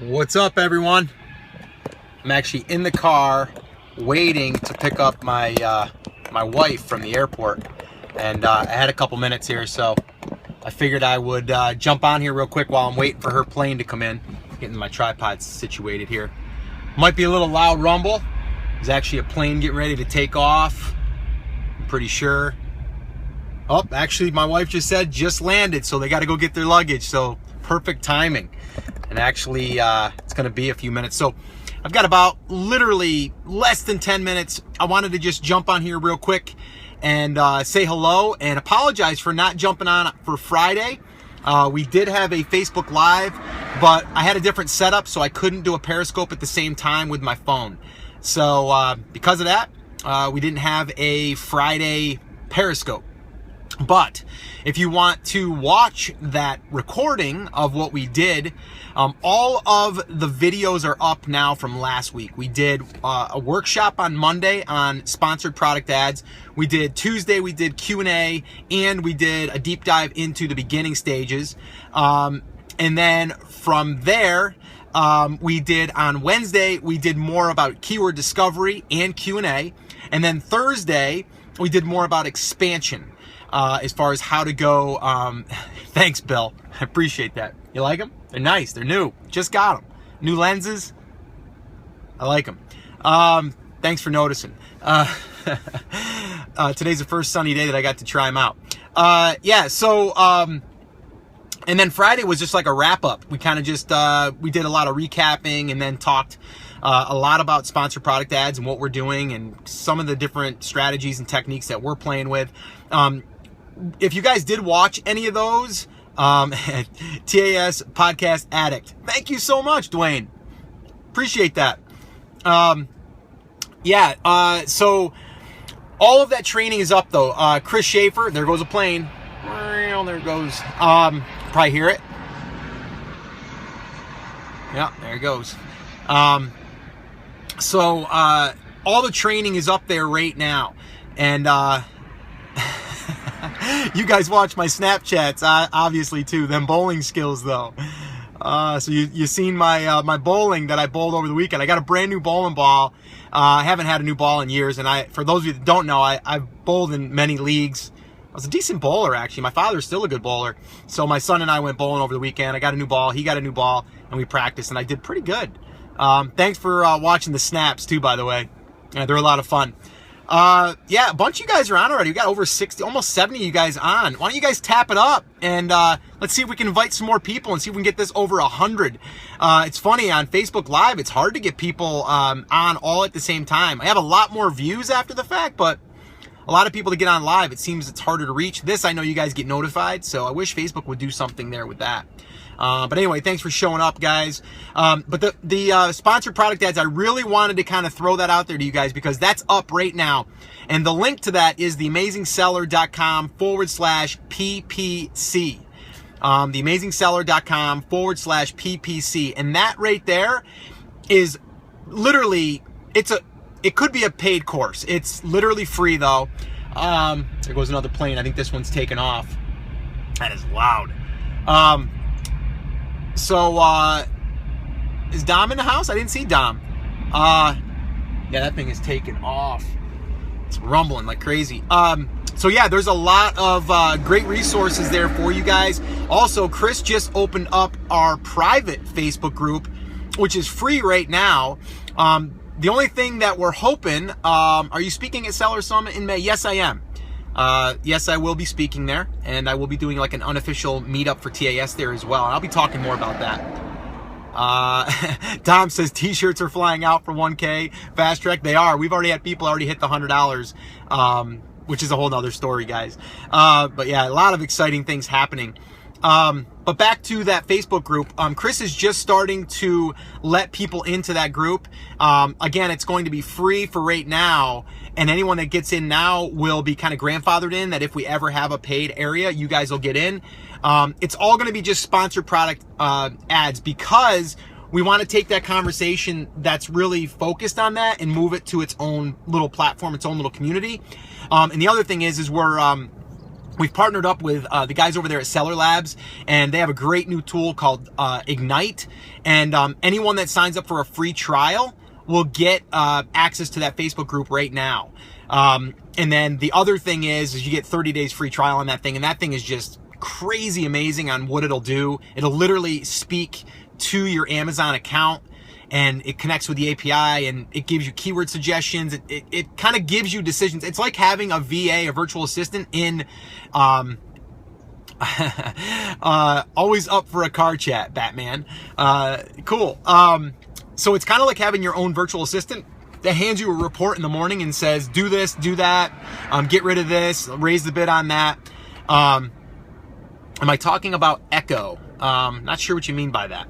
What's up, everyone? I'm actually in the car waiting to pick up my my wife from the airport, and I had a couple minutes here, so I figured I would jump on here real quick while I'm waiting for her plane to come in. Getting my tripod situated here. Might be a little loud rumble. There's actually a plane getting ready to take off. I'm pretty sure. Oh, actually, my wife just said just landed, so they got to go get their luggage. So perfect timing. And actually, it's going to be a few minutes. So I've got about literally less than 10 minutes. I wanted to just jump on here real quick and say hello and apologize for not jumping on for Friday. We did have a Facebook Live, but I had a different setup, so I couldn't do a Periscope at the same time with my phone. So because of that, we didn't have a Friday Periscope. But if you want to watch that recording of what we did, all of the videos are up now from last week. We did a workshop on Monday on sponsored product ads. We did Tuesday, we did Q&A, and we did a deep dive into the beginning stages. And then from there, we did on Wednesday, we did more about keyword discovery and Q&A. And then Thursday, we did more about expansion. As far as how to go. Thanks, Bill. I appreciate that. You like them? They're nice. They're new. Just got them. New lenses. I like them. Thanks for noticing. Today's the first sunny day that I got to try them out. Yeah, so, and then Friday was just like a wrap up. We kind of just, we did a lot of recapping and then talked a lot about sponsored product ads and what we're doing and some of the different strategies and techniques that we're playing with. If you guys did watch any of those, TAS Podcast Addict, thank you so much, Dwayne. Appreciate that. So all of that training is up, though. Chris Schaefer, there goes a plane. There it goes. Probably hear it. Yeah, there it goes. So all the training is up there right now. And you guys watch my Snapchats, obviously, too. Them bowling skills, though. So you seen my bowling that I bowled over the weekend. I got a brand new bowling ball. I haven't had a new ball in years. And for those of you that don't know, I've bowled in many leagues. I was a decent bowler, actually. My father's still a good bowler. So my son and I went bowling over the weekend. I got a new ball. He got a new ball. And we practiced. And I did pretty good. Thanks for watching the snaps, too, by the way. Yeah, they're a lot of fun. Yeah, a bunch of you guys are on already. We got over 60, almost 70 of you guys on. Why don't you guys tap it up and let's see if we can invite some more people and see if we can get this over 100. It's funny, on Facebook Live, it's hard to get people on all at the same time. I have a lot more views after the fact, but a lot of people to get on live, it seems it's harder to reach. This, I know you guys get notified, so I wish Facebook would do something there with that. But anyway, thanks for showing up, guys. But the sponsored product ads, I really wanted to kind of throw that out there to you guys because that's up right now. And the link to that is theamazingseller.com/PPC. Theamazingseller.com/PPC. And that right there is literally, it could be a paid course. It's literally free, though. There goes another plane. I think this one's taken off. That is loud. So, is Dom in the house? I didn't see Dom. Yeah, that thing is taken off. It's rumbling like crazy. So yeah, there's a lot of great resources there for you guys. Also, Chris just opened up our private Facebook group, which is free right now. The only thing that we're hoping, are you speaking at Seller Summit in May? Yes, I am. Yes, I will be speaking there, and I will be doing like an unofficial meetup for TAS there as well. And I'll be talking more about that. Tom says t-shirts are flying out for 1K fast track. They are. We've already had people already hit the $100, which is a whole nother story, guys. But yeah, a lot of exciting things happening. But back to that Facebook group, Chris is just starting to let people into that group. Again, it's going to be free for right now. And anyone that gets in now will be kind of grandfathered in, that if we ever have a paid area, you guys will get in. It's all going to be just sponsored product ads because we want to take that conversation that's really focused on that and move it to its own little platform, its own little community. And the other thing is we're we've partnered up with the guys over there at Seller Labs, and they have a great new tool called Ignite. And anyone that signs up for a free trial will get access to that Facebook group right now. And then the other thing is you get 30 days free trial on that thing, and that thing is just crazy amazing on what it'll do. It'll literally speak to your Amazon account, and it connects with the API, and it gives you keyword suggestions. It kind of gives you decisions. It's like having a VA, a virtual assistant, in always up for a car chat, Batman. Cool. So it's kind of like having your own virtual assistant that hands you a report in the morning and says, do this, do that, get rid of this, raise the bid on that. Am I talking about Echo? Not sure what you mean by that.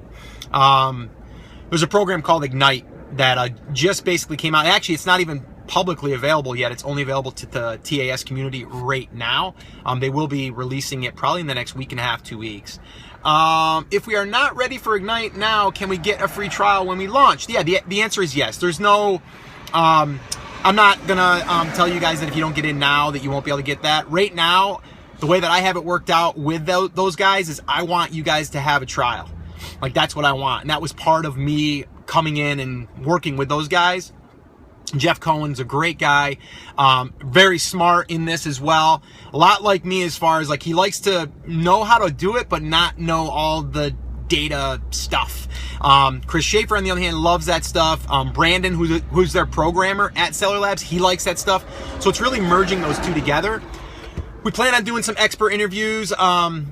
There's a program called Ignite that just basically came out. Actually, it's not even publicly available yet. It's only available to the TAS community right now. They will be releasing it probably in the next week and a half, 2 weeks. If we are not ready for Ignite now, can we get a free trial when we launch? Yeah, the answer is yes. There's no... I'm not gonna tell you guys that if you don't get in now that you won't be able to get that. Right now, the way that I have it worked out with those guys is I want you guys to have a trial. Like, that's what I want. And that was part of me coming in and working with those guys. Jeff Cohen's a great guy, very smart in this as well. A lot like me as far as, like, he likes to know how to do it, but not know all the data stuff. Chris Schaefer, on the other hand, loves that stuff. Brandon, who's their programmer at Seller Labs, he likes that stuff. So it's really merging those two together. We plan on doing some expert interviews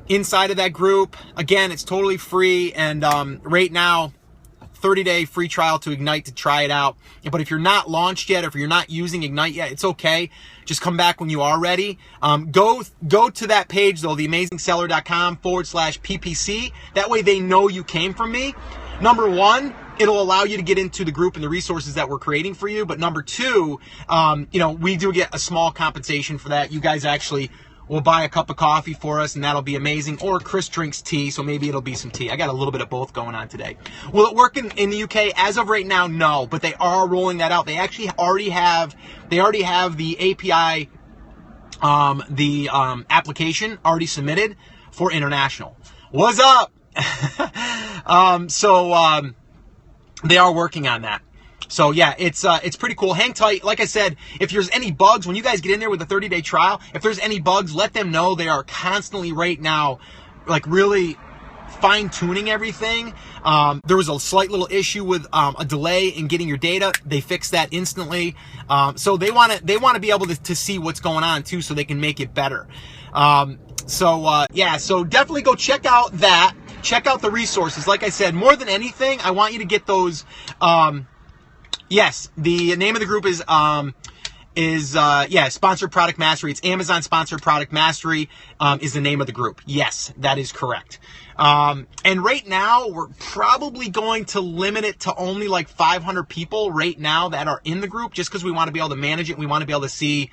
inside of that group. Again, it's totally free, and right now, 30-day free trial to Ignite to try it out. But if you're not launched yet, or if you're not using Ignite yet, it's okay. Just come back when you are ready. Go to that page, though, theamazingseller.com/PPC. That way they know you came from me. Number one, it'll allow you to get into the group and the resources that we're creating for you. But number two, we do get a small compensation for that. You guys actually will buy a cup of coffee for us, and that'll be amazing. Or Chris drinks tea, so maybe it'll be some tea. I got a little bit of both going on today. Will it work in the UK? As of right now, no. But they are rolling that out. They actually already have the API, application already submitted for international. What's up? They are working on that. So yeah, it's pretty cool. Hang tight. Like I said, if there's any bugs, when you guys get in there with a 30-day trial, if there's any bugs, let them know. They are constantly right now, like, really fine-tuning everything. There was a slight little issue with a delay in getting your data. They fixed that instantly. So they want to be able to see what's going on too, so they can make it better. So definitely go check out that. Check out the resources. Like I said, more than anything, I want you to get those. Yes, the name of the group is Sponsored Product Mastery. It's Amazon Sponsored Product Mastery is the name of the group. Yes, that is correct. And right now, we're probably going to limit it to only like 500 people right now that are in the group, just because we want to be able to manage it. We want to be able to see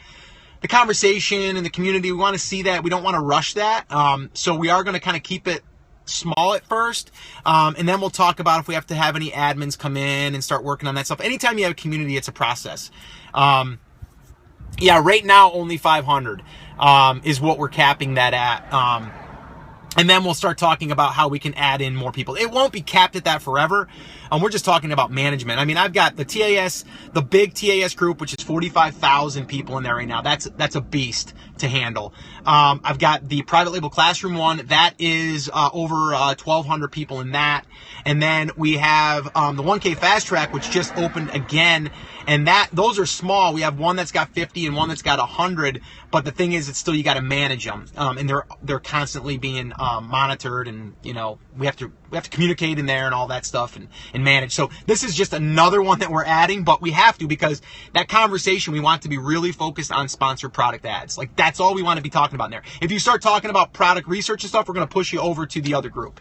the conversation in the community. We want to see that. We don't want to rush that. So we are going to kind of keep it small at first, and then we'll talk about if we have to have any admins come in and start working on that stuff. Anytime you have a community, it's a process. Right now only 500 is what we're capping that at. And then we'll start talking about how we can add in more people. It won't be capped at that forever. We're just talking about management. I mean, I've got the TAS, the big TAS group, which is 45,000 people in there right now. That's a beast to handle. I've got the private label classroom one. That is over 1,200 people in that. And then we have the 1K Fast Track, which just opened again. And those are small. We have one that's got 50 and one that's got 100. But the thing is, it's still, you got to manage them, and they're constantly being monitored, and we have to communicate in there and all that stuff and manage. So this is just another one that we're adding, but we have to, because that conversation, we want to be really focused on sponsored product ads. Like, that's all we want to be talking about in there. If you start talking about product research and stuff, we're going to push you over to the other group.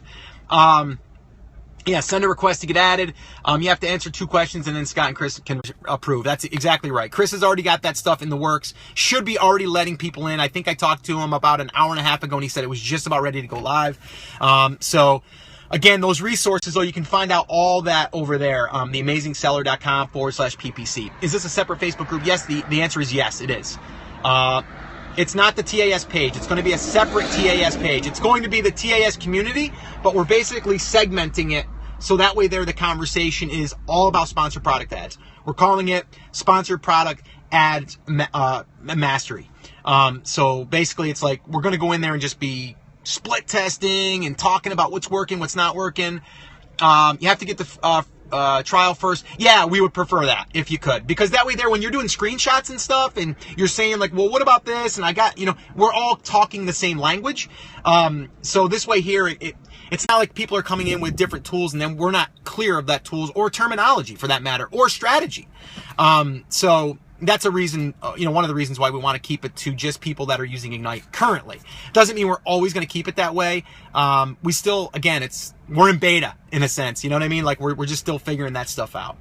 Send a request to get added. You have to answer 2 questions, and then Scott and Chris can approve. That's exactly right. Chris has already got that stuff in the works. Should be already letting people in. I think I talked to him about an hour and a half ago, and he said it was just about ready to go live. So again, those resources, though, you can find out all that over there. Theamazingseller.com/PPC. Is this a separate Facebook group? Yes. The answer is yes, it is. It's not the TAS page. It's going to be a separate TAS page. It's going to be the TAS community, but we're basically segmenting it so that way there the conversation is all about sponsored product ads. We're calling it Sponsored Product Ads Mastery. So basically it's like we're going to go in there and just be split testing and talking about what's working, what's not working. You have to get the trial first. Yeah, we would prefer that if you could, because that way there when you're doing screenshots and stuff and you're saying like, well, what about this? And I got, we're all talking the same language. So this way here, it's not like people are coming in with different tools and then we're not clear of that tools or terminology for that matter, or strategy. So that's a reason, one of the reasons why we want to keep it to just people that are using Ignite currently. Doesn't mean we're always going to keep it that way. We still, again, we're in beta in a sense, you know what I mean? Like we're just still figuring that stuff out.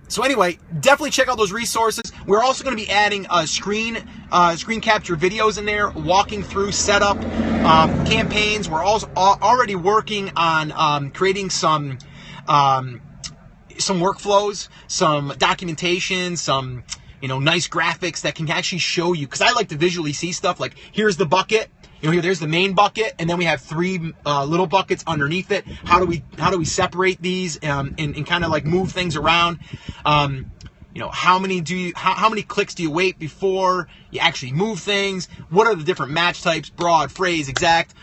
So anyway, definitely check out those resources. We're also going to be adding screen capture videos in there, walking through setup, campaigns. We're also already working on creating some workflows, some documentation, some nice graphics that can actually show you, because I like to visually see stuff like here's the bucket, here there's the main bucket, and then we have 3 little buckets underneath it. How do we separate these and kind of like move things around? How many clicks do you wait before you actually move things? What are the different match types, broad, phrase, exact?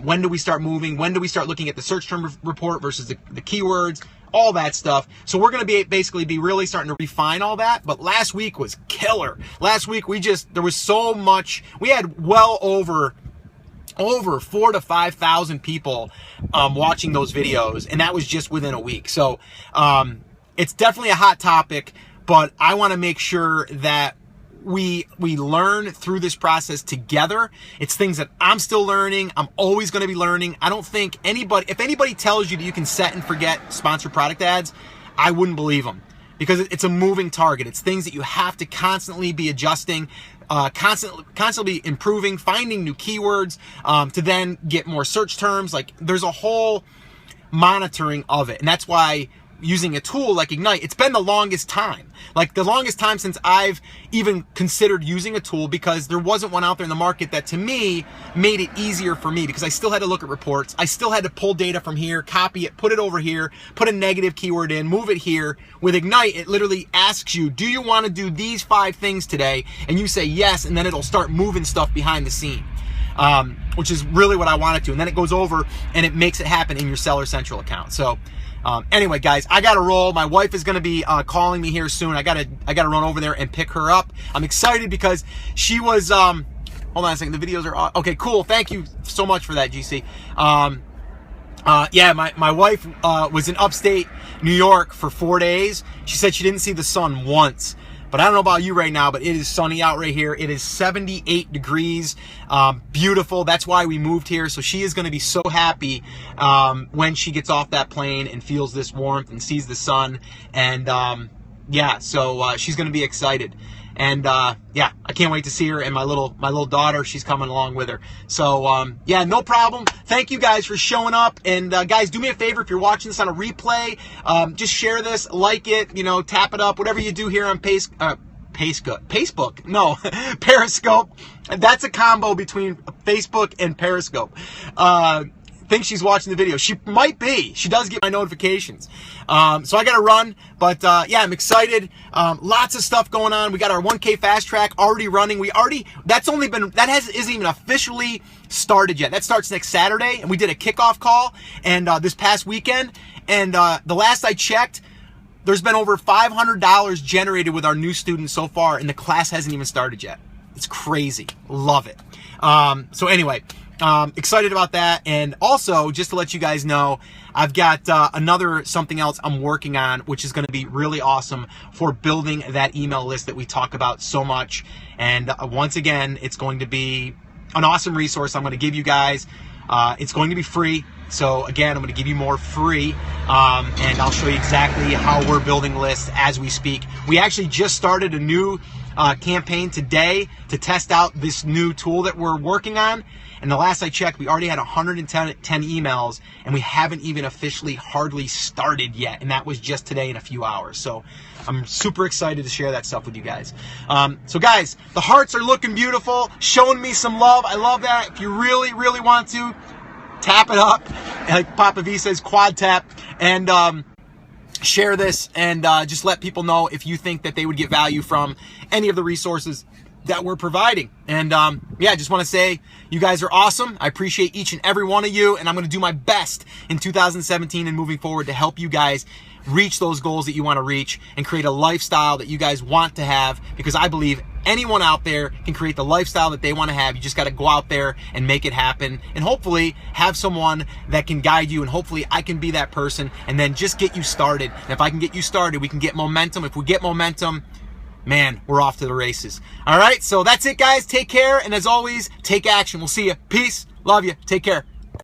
When do we start moving? When do we start looking at the search term report versus the keywords? All that stuff. So we're going to basically be really starting to refine all that. But last week was killer. Last week there was so much. We had well over 4,000 to 5,000 people watching those videos, and that was just within a week. So it's definitely a hot topic, but I want to make sure that we learn through this process together. It's things that I'm still learning. I'm always going to be learning. I don't think if anybody tells you that you can set and forget sponsored product ads, I wouldn't believe them, because it's a moving target. It's things that you have to constantly be adjusting, constantly improving, finding new keywords to then get more search terms. Like there's a whole monitoring of it, and that's why using a tool like Ignite, it's been the longest time. Like the longest time since I've even considered using a tool, because there wasn't one out there in the market that to me made it easier for me, because I still had to look at reports. I still had to pull data from here, copy it, put it over here, put a negative keyword in, move it here. With Ignite, it literally asks you, do you want to do these 5 things today? And you say yes, and then it'll start moving stuff behind the scene. Which is really what I want it to. And then it goes over and it makes it happen in your Seller Central account. So anyway, guys, I gotta roll. My wife is gonna be calling me here soon. I gotta run over there and pick her up. I'm excited because she was hold on a second. The videos are okay. Cool. Thank you so much for that, GC. Yeah, my wife was in upstate New York for 4 days. She said she didn't see the sun once. But I don't know about you right now, but it is sunny out right here. It is 78 degrees, beautiful. That's why we moved here. So she is going to be so happy when she gets off that plane and feels this warmth and sees the sun. And yeah, so she's going to be excited. And yeah, I can't wait to see her, and my little daughter, she's coming along with her. So yeah, no problem. Thank you guys for showing up. And guys, do me a favor, if you're watching this on a replay, just share this, like it, tap it up, whatever you do here on Facebook. No, Periscope. That's a combo between Facebook and Periscope. Think she's watching the video. She might be. She does get my notifications. So I got to run, but yeah, I'm excited. Lots of stuff going on. We got our 1K fast track already running. Isn't even officially started yet. That starts next Saturday, and we did a kickoff call and this past weekend. And the last I checked, there's been over $500 generated with our new students so far, and the class hasn't even started yet. It's crazy. Love it. So anyway, excited about that. And also, just to let you guys know, I've got something else I'm working on, which is going to be really awesome for building that email list that we talk about so much. And once again, it's going to be an awesome resource I'm going to give you guys. It's going to be free. So again, I'm going to give you more free, and I'll show you exactly how we're building lists as we speak. We actually just started a new campaign today to test out this new tool that we're working on. And the last I checked, we already had 110 emails, and we haven't even officially hardly started yet. And that was just today in a few hours. So I'm super excited to share that stuff with you guys. So guys, the hearts are looking beautiful, showing me some love. I love that. If you really, really want to, tap it up. Like Papa V says, quad tap. And share this, and just let people know if you think that they would get value from any of the resources that we're providing. And yeah, I just want to say you guys are awesome. I appreciate each and every one of you, and I'm going to do my best in 2017 and moving forward to help you guys reach those goals that you want to reach and create a lifestyle that you guys want to have, because I believe anyone out there can create the lifestyle that they want to have. You just got to go out there and make it happen, and hopefully have someone that can guide you, and hopefully I can be that person, and then just get you started. And if I can get you started, we can get momentum. If we get momentum, man, we're off to the races. All right, so that's it, guys. Take care, and as always, take action. We'll see you. Peace. Love you. Take care.